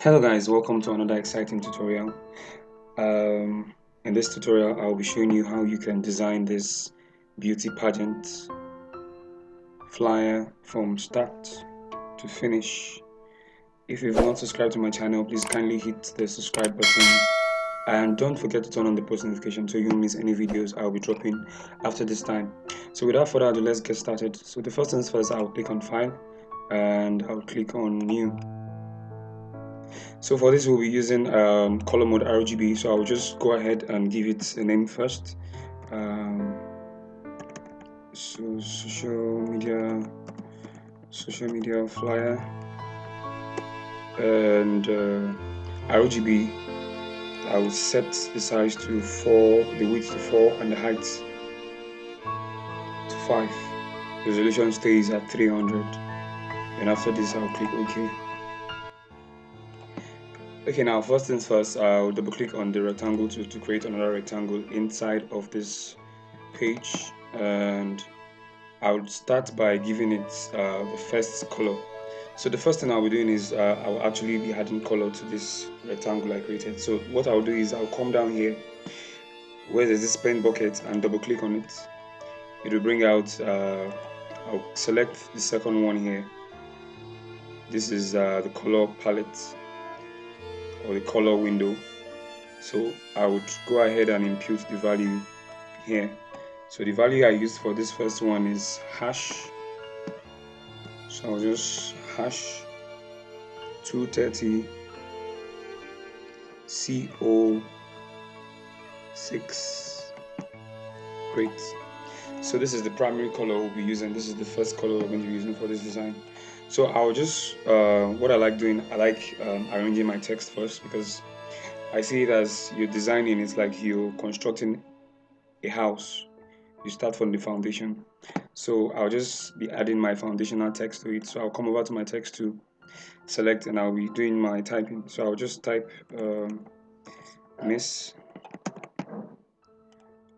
Hello guys, welcome to another exciting tutorial. In this tutorial I'll be showing you how you can design this beauty pageant flyer from start to finish. If you've not subscribed to my channel, please kindly hit the subscribe button and don't forget to turn on the post notification so you won't miss any videos I'll be dropping after this time. So without further ado, let's get started. So the first things first, I'll click on file and I'll click on new. So for this we'll be using color mode RGB, so I'll just go ahead and give it a name first. So social media flyer, and RGB, I will set the size to 4, the width to 4 and the height to 5. The resolution stays at 300, and after this I'll click OK. Okay, now first things first, I'll double click on the rectangle to create another rectangle inside of this page, and I'll start by giving it the first color. So the first thing I'll be doing is I'll actually be adding color to this rectangle I created. So what I'll do is I'll come down here where there's this pen bucket and double click on it. It will bring out, I'll select the second one here. This is the color palette or the color window. So I would go ahead and impute the value here. So the value I used for this first one is hash. So I'll just hash 230 CO6. Great. So this is the primary color we'll be using. This is the first color we're going to be using for this design. So I'll just, what I like doing, I like arranging my text first, because I see it as you're designing, it's like you're constructing a house. You start from the foundation. So I'll just be adding my foundational text to it. So I'll come over to my text to select, and I'll be doing my typing. So I'll just type miss.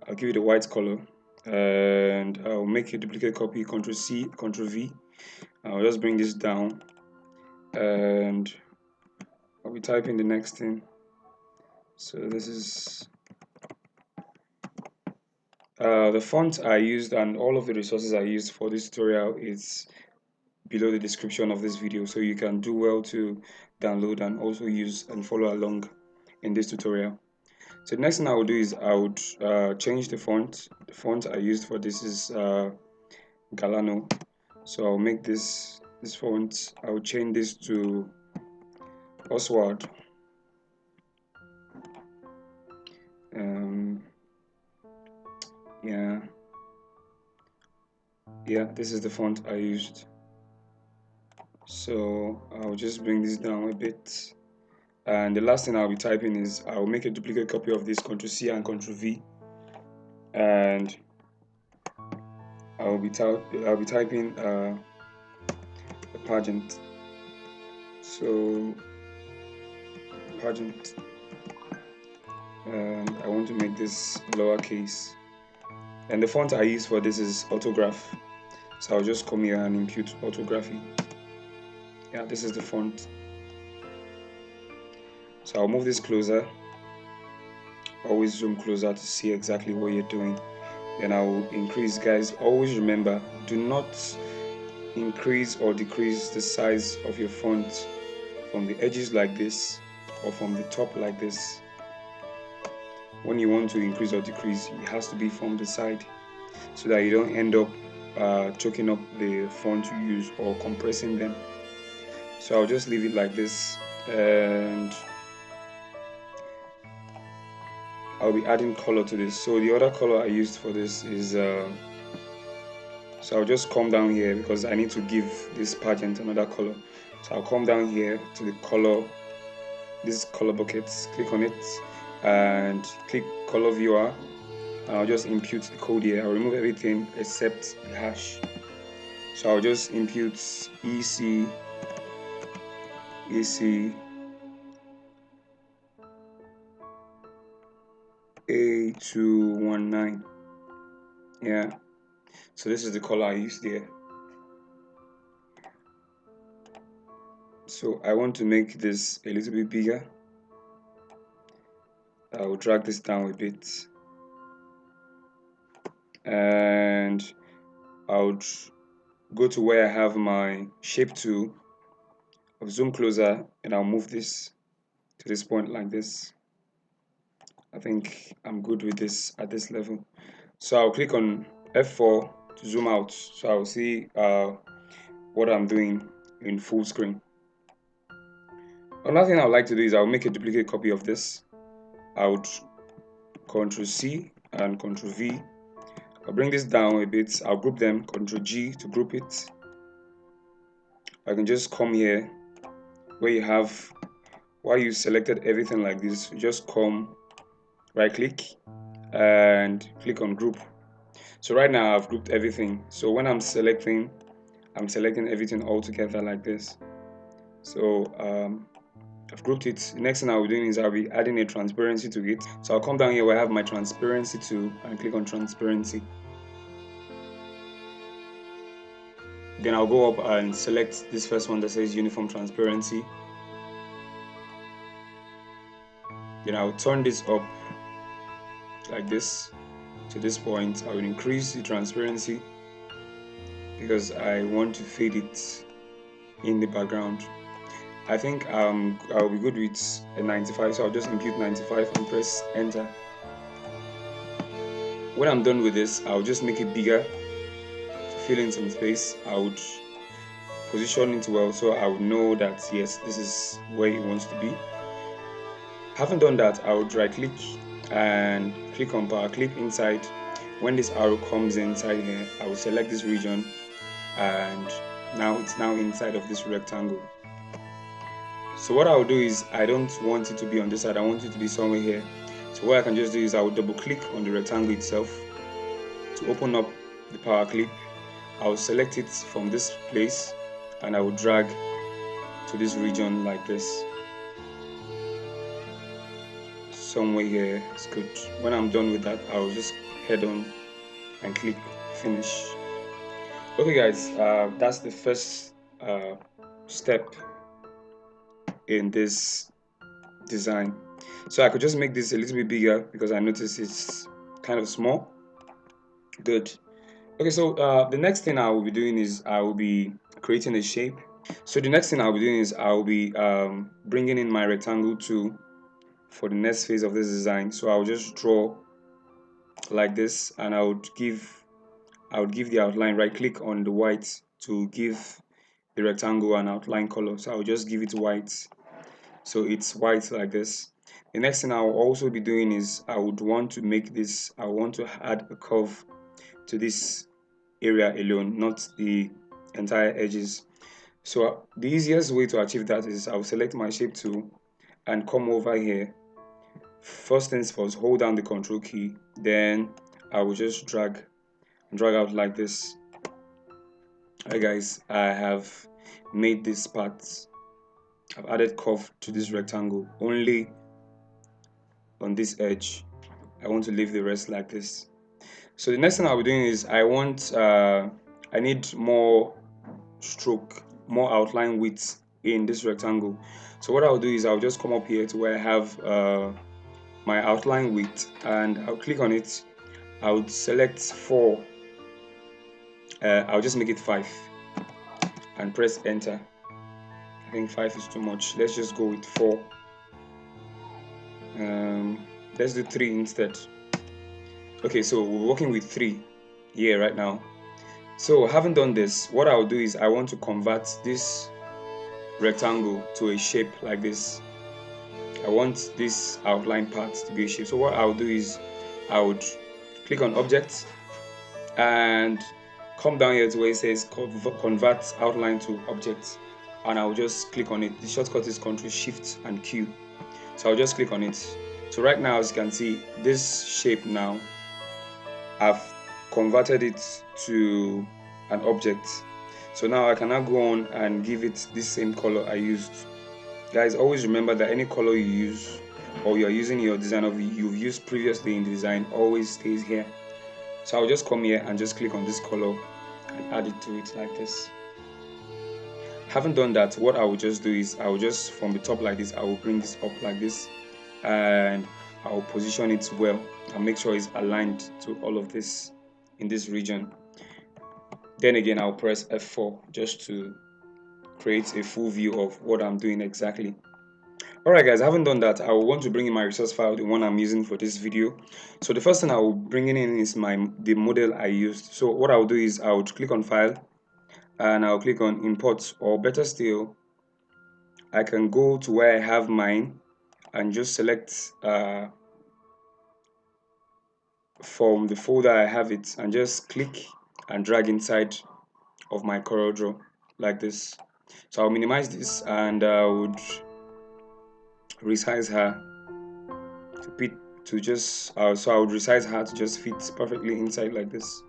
I'll give it a white color, and I'll make a duplicate copy, Ctrl C, Ctrl V. I'll just bring this down, and I'll be typing the next thing. So this is the font I used, and all of the resources I used for this tutorial is below the description of this video, so you can do well to download and also use and follow along in this tutorial. So the next thing I will do is I would change the font. The font I used for this is Galano. So I'll make this font, I will change this to Oswald. Yeah, this is the font I used. So I'll just bring this down a bit. And the last thing I'll be typing is I'll make a duplicate copy of this, Ctrl C and Ctrl V, and I'll be typing a pageant. So pageant, and I want to make this lowercase. And the font I use for this is Autograph. So I'll just come here and impute orthography. Yeah, this is the font. So I'll move this closer. Always zoom closer to see exactly what you're doing. Then I'll increase, guys. Always remember, do not increase or decrease the size of your font from the edges like this or from the top like this. When you want to increase or decrease, it has to be from the side, so that you don't end up choking up the font you use or compressing them. So I'll just leave it like this, and I'll be adding color to this. So the other color I used for this is so I'll just come down here because I need to give this pageant another color. So I'll come down here to the color, this color bucket, click on it and click color viewer. I'll just impute the code here. I'll remove everything except the hash. So I'll just impute EC A219. Yeah, so this is the color I used there. So I want to make this a little bit bigger. I will drag this down a bit, and I would go to where I have my shape tool. I'll zoom closer and I'll move this to this point like this. I think I'm good with this at this level. So I'll click on F4 to zoom out, so I'll see what I'm doing in full screen. Another thing I would like to do is I'll make a duplicate copy of this. I would Ctrl C and Ctrl V. I'll bring this down a bit. I'll group them, Ctrl G to group it. I can just come here where you have, while you selected everything like this, you just come right click and click on group. So right now I've grouped everything. So when I'm selecting everything all together like this. So I've grouped it. The next thing I'll be doing is I'll be adding a transparency to it. So I'll come down here where I have my transparency tool and click on transparency. Then I'll go up and select this first one that says uniform transparency. Then I'll turn this up like this to this point. I will increase the transparency because I want to fade it in the background. I think I'll be good with a 95, so I'll just impute 95 and press enter. When I'm done with this, I'll just make it bigger to fill in some space. I would position it well so I would know that yes, this is where it wants to be. Having done that, I would right click and click on power clip inside. When this arrow comes inside here, I will select this region, and now it's now inside of this rectangle. So what I will do is, I don't want it to be on this side, I want it to be somewhere here. So what I can just do is I will double click on the rectangle itself to open up the power clip. I will select it from this place and I will drag to this region like this. Somewhere here is good. When I'm done with that, I will just head on and click finish. Okay guys, that's the first step in this design. So I could just make this a little bit bigger because I noticed it's kind of small. Good. Okay, so the next thing I will be doing is I will be creating a shape. So the next thing I'll be doing is I'll be bringing in my rectangle tool for the next phase of this design. So I'll just draw like this, and I would give the outline. Right click on the white to give the rectangle an outline color. So I'll just give it white, so it's white like this. The next thing I'll also be doing is I want to add a curve to this area alone, not the entire edges. So the easiest way to achieve that is I'll select my shape tool and come over here. First things first, hold down the control key, then I will just drag out like this. Hi guys, I have made this part. I've added curve to this rectangle only on this edge. I want to leave the rest like this. So the next thing I'll be doing is I need more stroke, more outline width in this rectangle. So what I'll do is I'll just come up here to where I have my outline width, and I'll click on it. I would select 4. I'll just make it 5 and press enter. I think 5 is too much. Let's just go with 4. Let's do 3 instead. Okay, so we're working with 3 here right now. So having done this, what I'll do is I want to convert this rectangle to a shape like this. I want this outline part to be a shape. So what I'll do is I would click on object and come down here to where it says convert outline to object, and I'll just click on it. The shortcut is Ctrl Shift and Q. So I'll just click on it. So right now, as you can see, this shape now, I've converted it to an object. So now I can now go on and give it this same color I used. Guys, always remember that any color you use or you're using your design of you've used previously in the design always stays here. So I'll just come here and just click on this color and add it to it like this. Having done that, what I will just do is I will just, from the top like this, I will bring this up like this, and I will position it well and make sure it's aligned to all of this in this region. Then again, I'll press F4 just to create a full view of what I'm doing exactly. Alright guys, I haven't done that. I will want to bring in my resource file, the one I'm using for this video. So the first thing I will bring in is the model I used. So what I will do is I would click on file and I'll click on import, or better still, I can go to where I have mine and just select from the folder I have it and just click and drag inside of my CorelDraw like this. So I'll minimize this and I would resize her to fit to just so I would resize her to just fit perfectly inside like this.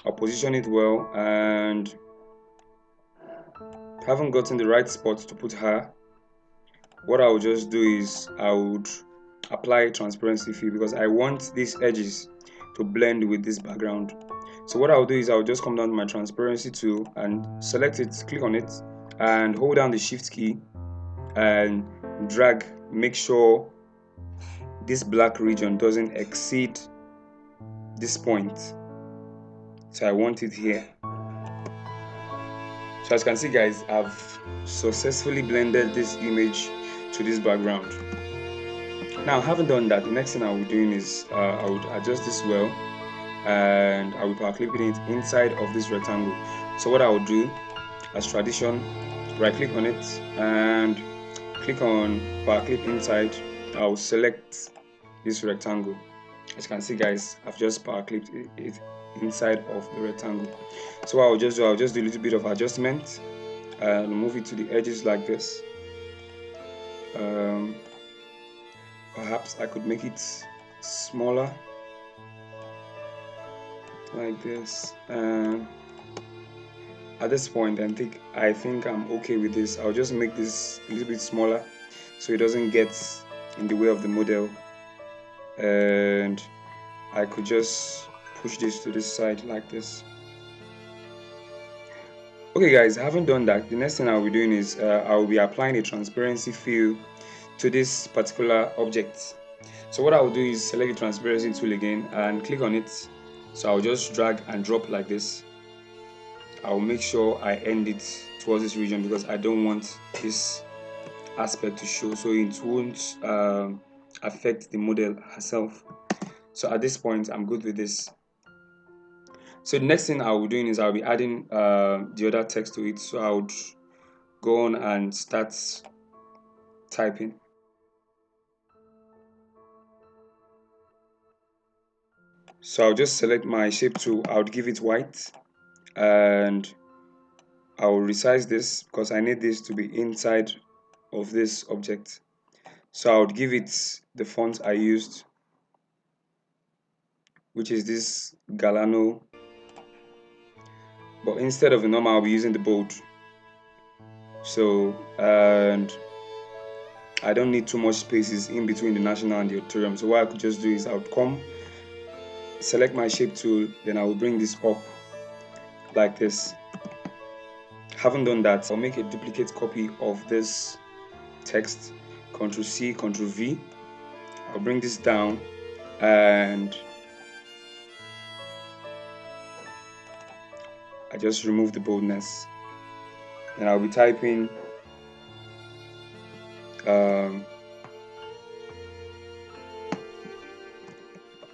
I'll position it well, and haven't gotten the right spot to put her. What I will just do is I would apply transparency fill because I want these edges to blend with this background. So what I'll do is I'll just come down to my transparency tool and select it, click on it, and hold down the shift key and drag. Make sure this black region doesn't exceed this point. So I want it here. So as you can see guys, I've successfully blended this image to this background. Now having done that, the next thing I will be doing is I would adjust this well, and I will power clipping it inside of this rectangle. So what I will do, as tradition, right click on it and click on power clip inside. I will select this rectangle. As you can see guys, I've just power clipped it inside of the rectangle. So what I'll just do a little bit of adjustment and move it to the edges like this. Perhaps I could make it smaller like this. At this point, I think I'm okay with this. I'll just make this a little bit smaller so it doesn't get in the way of the model, and I could just push this to this side like this. Okay guys, I haven't done that. The next thing I'll be doing is I will be applying a transparency fill to this particular object. So what I will do is select the transparency tool again and click on it. So I'll just drag and drop like this. I'll make sure I end it towards this region because I don't want this aspect to show, so it won't affect the model herself. So at this point, I'm good with this. So the next thing I'll be doing is I'll be adding the other text to it. So I would go on and start typing. So I'll just select my shape tool. I would give it white, and I will resize this because I need this to be inside of this object. So I would give it the font I used, which is this Galano, but instead of the normal, I'll be using the bold. So, and I don't need too much spaces in between the national and the auditorium. So what I could just do is I would come, select my shape tool, then I will bring this up like this. Having done that, I'll make a duplicate copy of this text, Ctrl C, Ctrl V. I'll bring this down and I just remove the boldness. And I'll be typing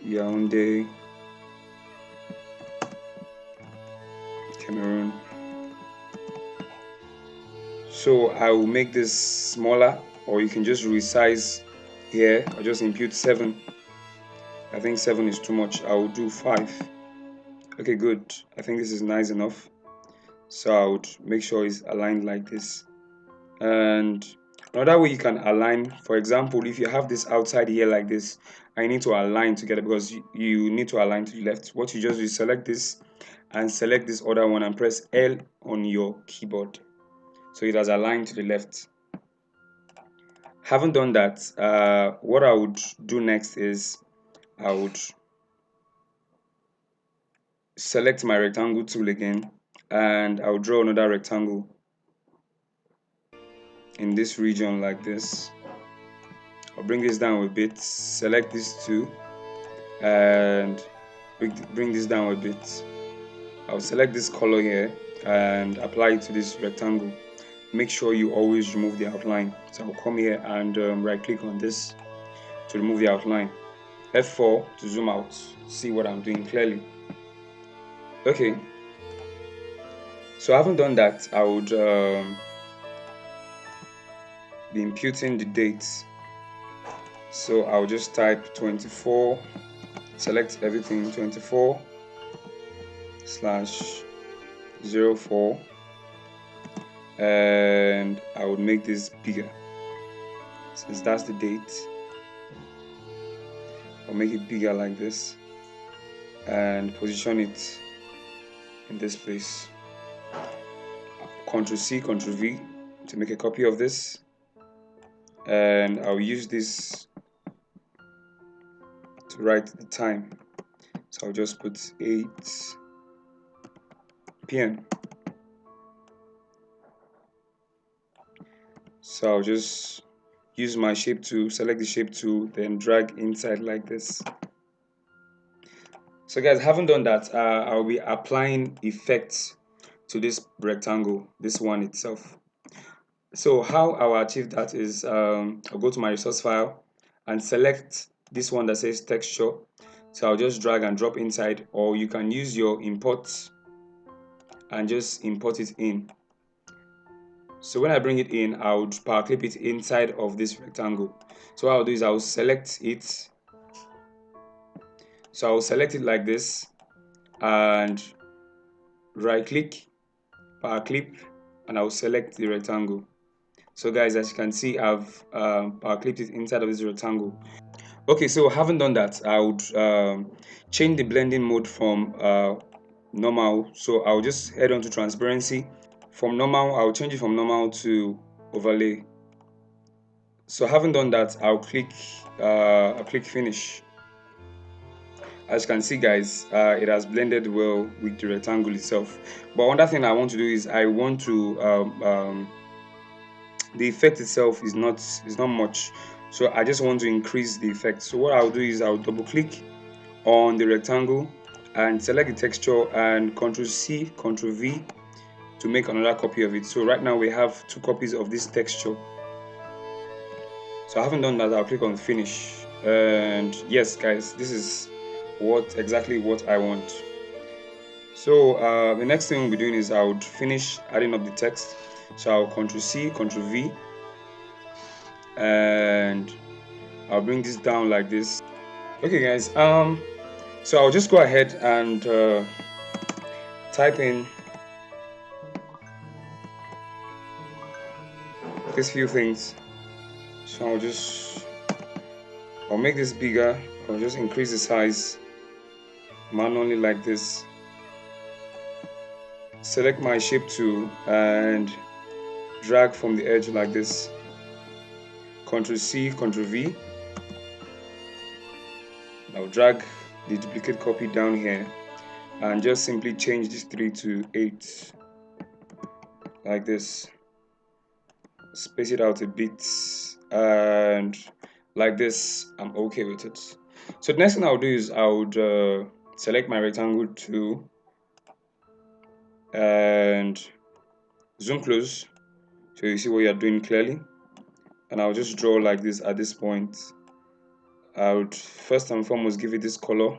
Yaoundé, Cameroon. So I will make this smaller, or you can just resize here. I'll just impute 7. I think 7 is too much. I will do 5. Okay, good. I think this is nice enough. So I would make sure it's aligned like this. And another way you can align, for example, if you have this outside here like this, I need to align together because you need to align to the left. What you just do is select this and select this other one and press L on your keyboard. So it has aligned to the left. Having done that, what I would do next is I would select my rectangle tool again and I'll draw another rectangle in this region like this. I'll bring this down a bit, select these two, and bring this down a bit. I'll select this color here and apply it to this rectangle. Make sure you always remove the outline. So I'll come here and right click on this to remove the outline. F4 to zoom out, see what I'm doing clearly. Okay, so I haven't done that. I would be imputing the dates. So I'll just type 24, select everything, 24/04, and I would make this bigger. Since that's the date, I'll make it bigger like this and position it in this place. Ctrl+C, Ctrl+V to make a copy of this, and I'll use this to write the time. So I'll just put 8 p.m. So I'll just use my shape tool, select the shape tool, then drag inside like this. So guys, haven't done that. I'll be applying effects to this rectangle, this one itself. So how I'll achieve that is I'll go to my resource file and select this one that says texture. So I'll just drag and drop inside, or you can use your import and just import it in. So when I bring it in, I would power clip it inside of this rectangle. So what I'll do is I'll select it. So I'll select it like this and right click, power clip, and I'll select the rectangle. So guys, as you can see, I've power clipped it inside of this rectangle. Okay, so having done that, I would change the blending mode from normal. So I'll just head on to transparency. From normal, I'll change it from normal to overlay. So having done that, I'll click finish. As you can see guys, it has blended well with the rectangle itself. But one other thing I want to do is I want to the effect itself is not much, so I just want to increase the effect. So what I'll do is I'll double click on the rectangle and select the texture and Ctrl+C, Ctrl+V to make another copy of it. So right now we have 2 copies of this texture. So I haven't done that. I'll click on finish, and yes guys, this is exactly what I want. So the next thing we'll be doing is I would finish adding up the text. So I'll Ctrl+C, Ctrl+V, and I'll bring this down like this. Okay guys, so I'll just go ahead and type in these few things. So I'll make this bigger. I'll just increase the size manually like this. Select my shape tool and drag from the edge like this. Ctrl+C, Ctrl+V. I'll drag the duplicate copy down here and just simply change this 3 to 8 like this. Space it out a bit, and like this, I'm okay with it. So the next thing I'll do is I would select my rectangle tool and zoom close so you see what you're doing clearly, and I'll just draw like this. At this point, I would first and foremost give it this color,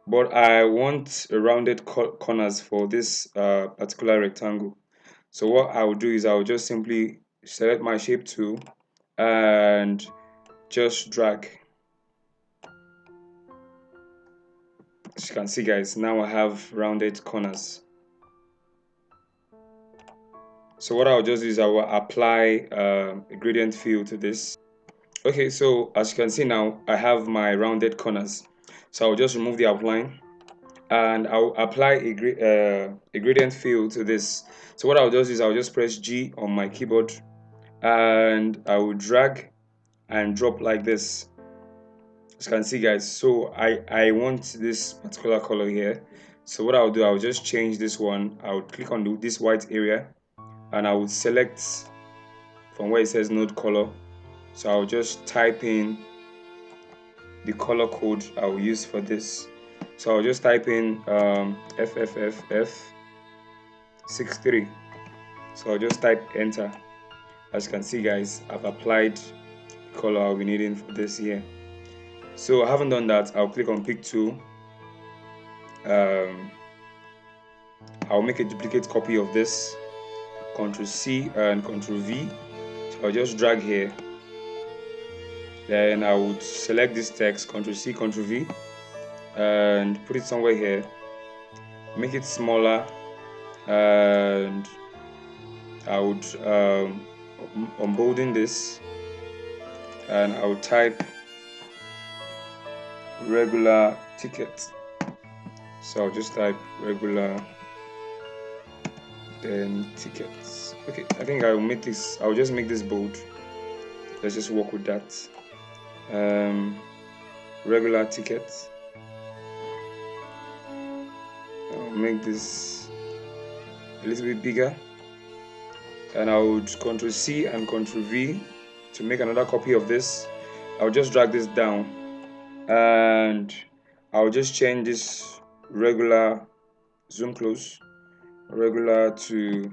but I want rounded corners for this particular rectangle. So what I will do is I will just simply select my shape tool and just drag. As you can see guys, now I have rounded corners. So what I'll just do is I will apply a gradient fill to this. Okay, so as you can see now, I have my rounded corners. So I'll just remove the outline and I'll apply a gradient fill to this. So what I'll just do is I'll just press G on my keyboard and I will drag and drop like this. As you can see guys, so I want this particular color here. So what I'll do, I'll just change this one. I'll click on this white area and I would select from where it says node color. So I'll just type in the color code I'll use for this. So I'll just type in FFFF63. So I'll just type enter. As you can see, guys, I've applied the color I'll be needing for this here. So I haven't done that. I'll click on pick tool. I'll make a duplicate copy of this. Ctrl C and Ctrl V. So I'll just drag here. Then I would select this text, Ctrl C, Ctrl V, and put it somewhere here. Make it smaller, and I would unbolden this, and I would type regular ticket. So I'll just type regular, then tickets. Okay, I think I'll just make this bold. Let's just work with that. Regular tickets. I'll make this a little bit bigger, and I would Ctrl C and Ctrl V to make another copy of this. I'll just drag this down, and I'll just change this regular, zoom close, regular to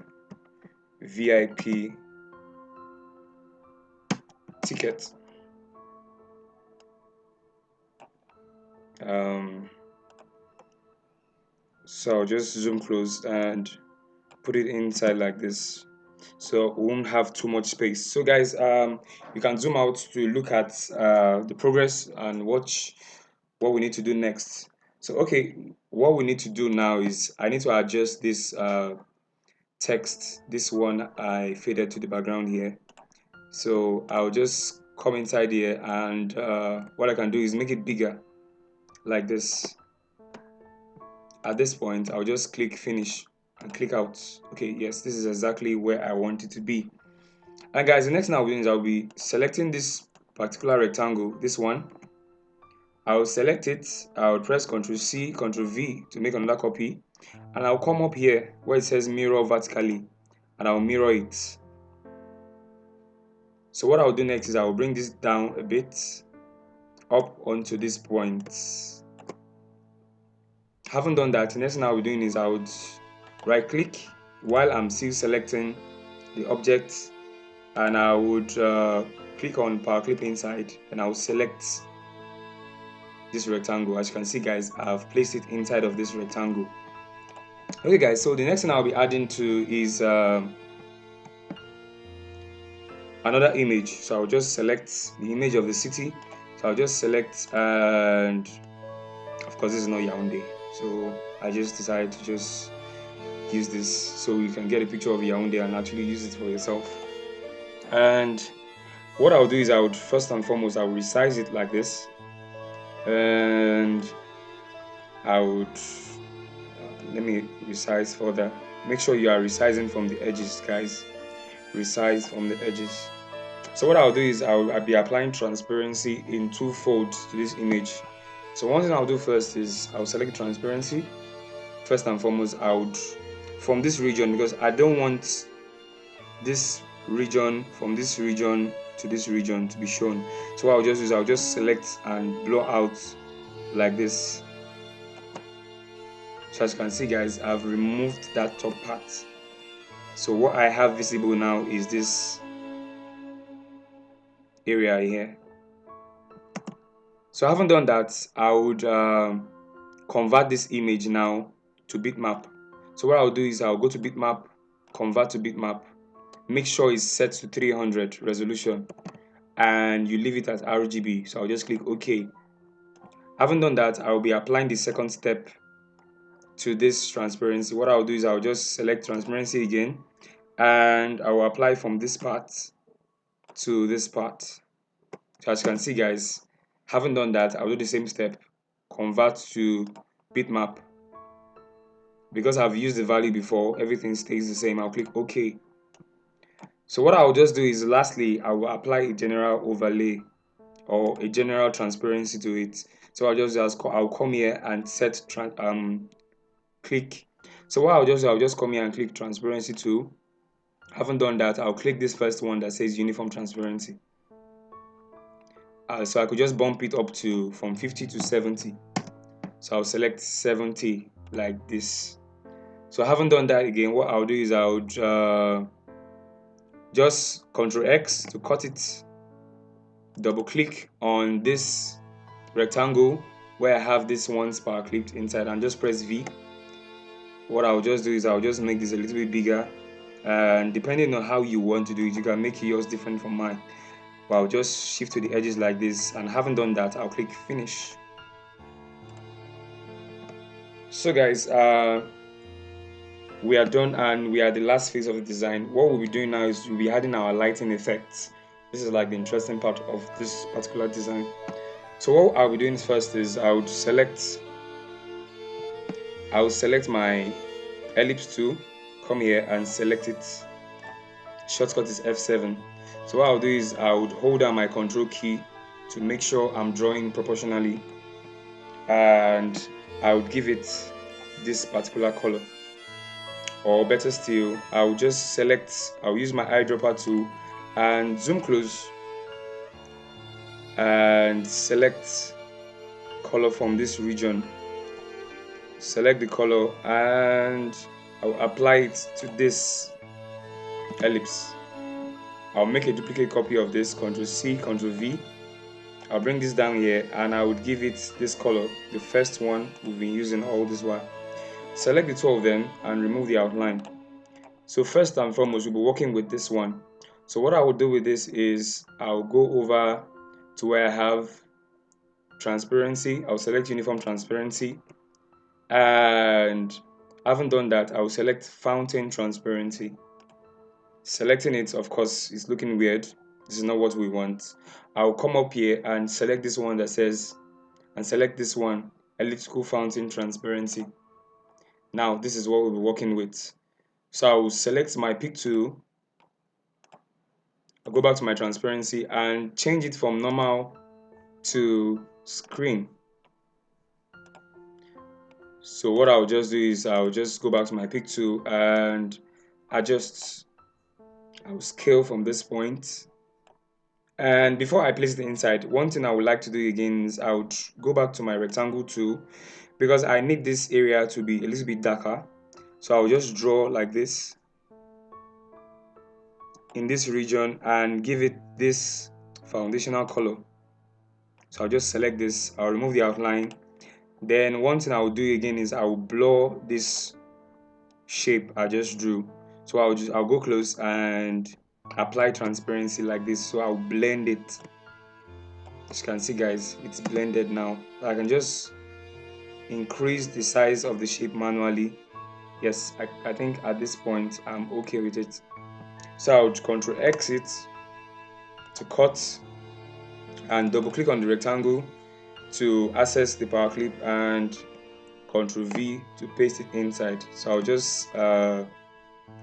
VIP ticket. So I'll just zoom close and put it inside like this, so we won't have too much space. So guys, you can zoom out to look at the progress and watch what we need to do next. So okay, what we need to do now is I need to adjust this text. This one I faded to the background here, so I'll just come inside here, and what I can do is make it bigger like this. At this point, I'll just click finish and click out. Okay, yes, this is exactly where I want it to be. And guys, the next thing I'll be doing is I'll be selecting this particular rectangle, this one. I'll select it, I'll press Ctrl C, Ctrl V to make another copy, and I'll come up here where it says mirror vertically, and I'll mirror it. So what I'll do next is I'll bring this down a bit up onto this point. Haven't done that. The next thing I'll be doing is I would right click while I'm still selecting the object, and I would click on power clip inside, and I'll select this rectangle. As you can see, guys, I've placed it inside of this rectangle. Okay guys, so the next thing I'll be adding to is another image. So I'll just select the image of the city. So I'll just select, and of course this is not Yaoundé, so I just decided to just use this so you can get a picture of Yaoundé and actually use it for yourself. And what I'll do is I would first and foremost I'll resize it like this, and I would let me resize further. Make sure you are resizing from the edges, guys. Resize from the edges. So what I'll do is I'll be applying transparency in 2 folds to this image. So one thing I'll do first is I'll select transparency. First and foremost, I would from this region, because I don't want this region from this region to this region to be shown. So what I'll just do is I'll just select and blow out like this. So as you can see, guys, I've removed that top part. So what I have visible now is this area here. So I haven't done that. I would convert this image now to bitmap. So what I'll do is I'll go to bitmap, convert to bitmap, make sure it's set to 300 resolution, and you leave it as RGB. So I'll just click OK. Having done that, I'll be applying the second step to this transparency. What I'll do is I'll just select transparency again, and I will apply from this part to this part. So as you can see, guys, having done that, I'll do the same step, convert to bitmap. Because I've used the value before, everything stays the same. I'll click OK. So what I'll just do is lastly, I will apply a general overlay or a general transparency to it. So I'll come here and set click. So what I'll just do, I'll just come here and click transparency 2, Haven't done that, I'll click this first one that says uniform transparency. So I could just bump it up to from 50 to 70. So I'll select 70 like this. So I haven't done that again. What I'll do is I'll just Ctrl X to cut it, double click on this rectangle where I have this one spark clipped inside, and just press V. What I'll just do is I'll just make this a little bit bigger, and depending on how you want to do it, you can make yours different from mine. But I'll just shift to the edges like this, and haven't done that, I'll click finish. So guys, we are done and we are at the last phase of the design. What we'll be doing now is we'll be adding our lighting effects. This is like the interesting part of this particular design. So what I'll be doing first is I'll select my ellipse tool, come here and select it. Shortcut is F7. So what I'll do is I would hold down my control key to make sure I'm drawing proportionally, and I would give it this particular color. Or better still, I'll use my eyedropper tool and zoom close and select color from this region. Select the color and I'll apply it to this ellipse. I'll make a duplicate copy of this, Ctrl C, Ctrl V. I'll bring this down here and I would give it this color, the first one we've been using all this while. Select the two of them and remove the outline. So first and foremost, we'll be working with this one. So what I will do with this is I'll go over to where I have transparency. I'll select uniform transparency, and I haven't done that, I'll select fountain transparency. Selecting it, of course, is looking weird. This is not what we want. I'll come up here and select this one that says, and select this one, elliptical fountain transparency. Now this is what we'll be working with. So I'll select my pick tool, I'll go back to my transparency and change it from normal to screen. So what I'll just do is I'll just go back to my pick tool and adjust. I'll scale from this point. And before I place it inside, one thing I would like to do again is I would go back to my rectangle tool, because I need this area to be a little bit darker. So I'll just draw like this in this region and give it this foundational color. So I'll just select this, I'll remove the outline. Then one thing I'll do again is I'll blur this shape I just drew. So I'll go close and apply transparency like this. So I'll blend it. As you can see guys, it's blended now. I can just increase the size of the shape manually. Yes, I think at this point I'm okay with it. So I'll Ctrl X it to cut and double click on the rectangle to access the power clip and Ctrl V to paste it inside. So I'll just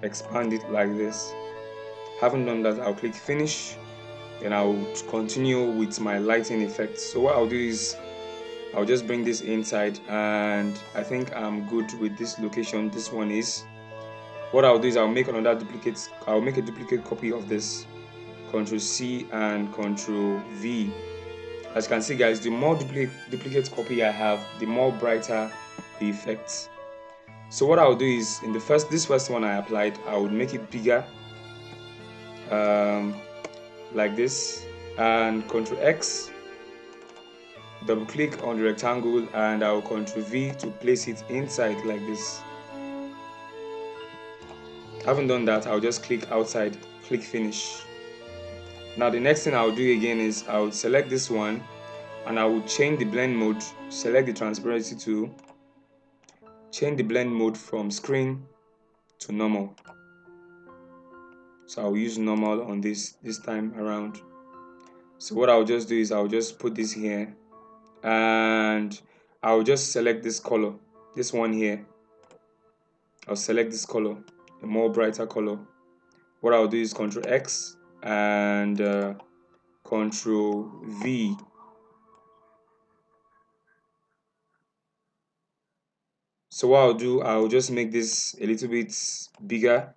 expand it like this. Having done that, I'll click finish. Then I'll continue with my lighting effects. So what I'll do is I'll just bring this inside, and I think I'm good with this location. This one is. What I'll do is I'll make a duplicate copy of this. Ctrl C and Ctrl V. As you can see guys, the more duplicate copy I have, the more brighter the effects. So what I'll do is in this first one I applied, I would make it bigger, like this, and Ctrl X, double click on the rectangle, and I'll Ctrl V to place it inside like this. Having done that, I'll just click outside, click finish. Now the next thing I'll do again is I'll select this one and I will change the blend mode, select the transparency tool, change the blend mode from screen to normal. So I'll use normal on this time around. So what I'll just do is I'll just put this here and I'll just select this color, this one here. I'll select this color, a more brighter color. What I'll do is Ctrl X and Ctrl V. So what I'll do, I'll just make this a little bit bigger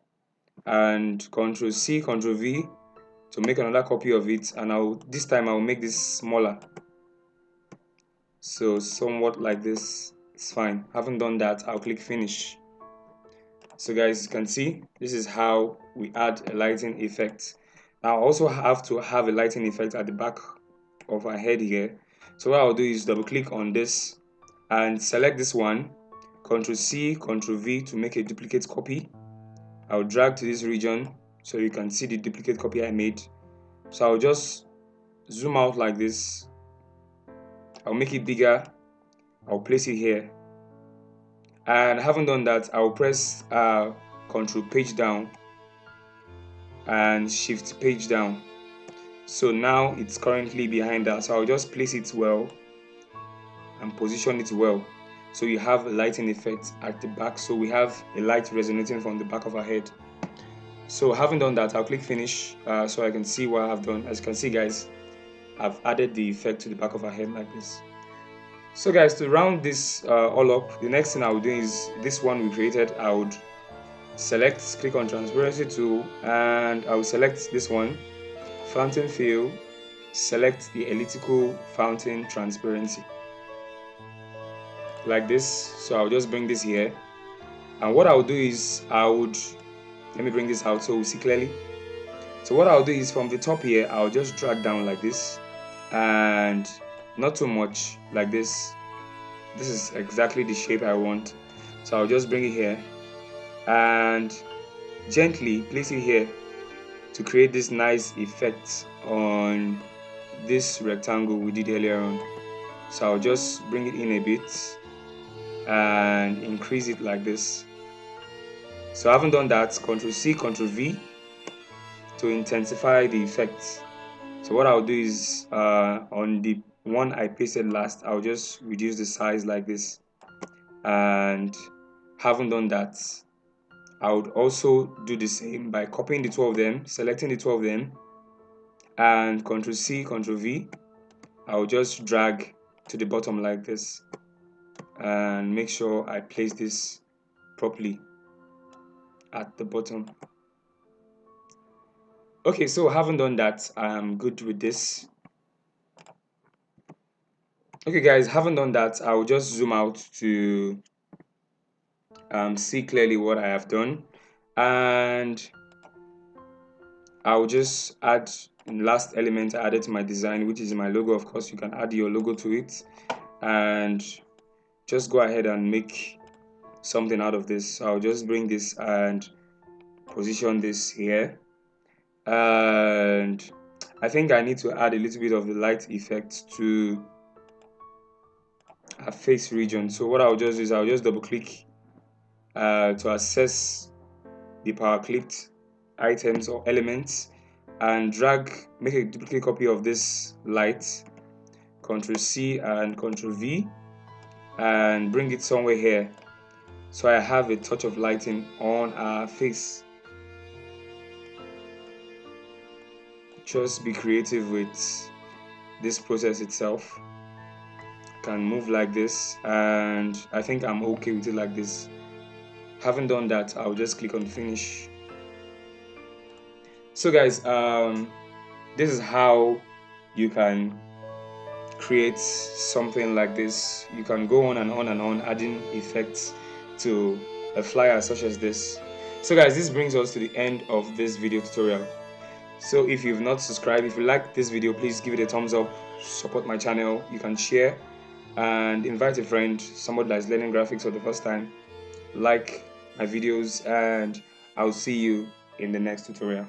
and Control C, Control V to make another copy of it, and this time I'll make this smaller, so somewhat like this. It's fine. Having done that, I'll click finish. So guys, you can see this is how we add a lighting effect. Now I also have to have a lighting effect at the back of our head here. So what I'll do is double click on this and select this one, Ctrl C, Ctrl V to make a duplicate copy. I'll drag to this region so you can see the duplicate copy I made. So I'll just zoom out like this. I'll make it bigger. I'll place it here. And having done that, I'll press Ctrl page down and Shift page down. So now it's currently behind that. So I'll just place it well and position it well. So you have a lighting effect at the back. So we have a light resonating from the back of our head. So having done that, I'll click finish so I can see what I've done. As you can see, guys, I've added the effect to the back of our head like this. So guys, to round this all up, the next thing I would do is this one we created. I would click on transparency tool, and I will select this one, fountain fill, select the elliptical fountain transparency like this. So I'll just bring this here, and what I'll do is let me bring this out so we see clearly. So what I'll do is from the top here, I'll just drag down like this, and not too much, like this. This is exactly the shape I want. So I'll just bring it here and gently place it here to create this nice effect on this rectangle we did earlier on. So I'll just bring it in a bit and increase it like this. So I haven't done that, Ctrl C, Ctrl V to intensify the effect. So what I'll do is on the one I pasted last, I'll just reduce the size like this. And having done that, I would also do the same by copying the two of them, selecting the two of them, and Ctrl C, Ctrl V. I'll just drag to the bottom like this and make sure I place this properly at the bottom. Okay, so having done that, I'm good with this. Okay guys, having done that, I'll just zoom out to see clearly what I have done, and I'll just add the last element I added to my design, which is my logo. Of course, you can add your logo to it and just go ahead and make something out of this. So I'll just bring this and position this here, and I think I need to add a little bit of the light effect to a face region. So what I'll just do is I'll just double click to access the power clipped items or elements and make a duplicate copy of this light, Ctrl C and Ctrl V, and bring it somewhere here so I have a touch of lighting on our face. Just be creative with this process itself. Can move like this, and I think I'm okay with it like this. Having done that, I'll just click on finish. So guys, this is how you can create something like this. You can go on and on and on adding effects to a flyer such as this. So guys, this brings us to the end of this video tutorial. So if you've not subscribed, if you like this video, please give it a thumbs up, support my channel. You can share and invite a friend, somebody that's learning graphics for the first time. Like my videos, and I'll see you in the next tutorial.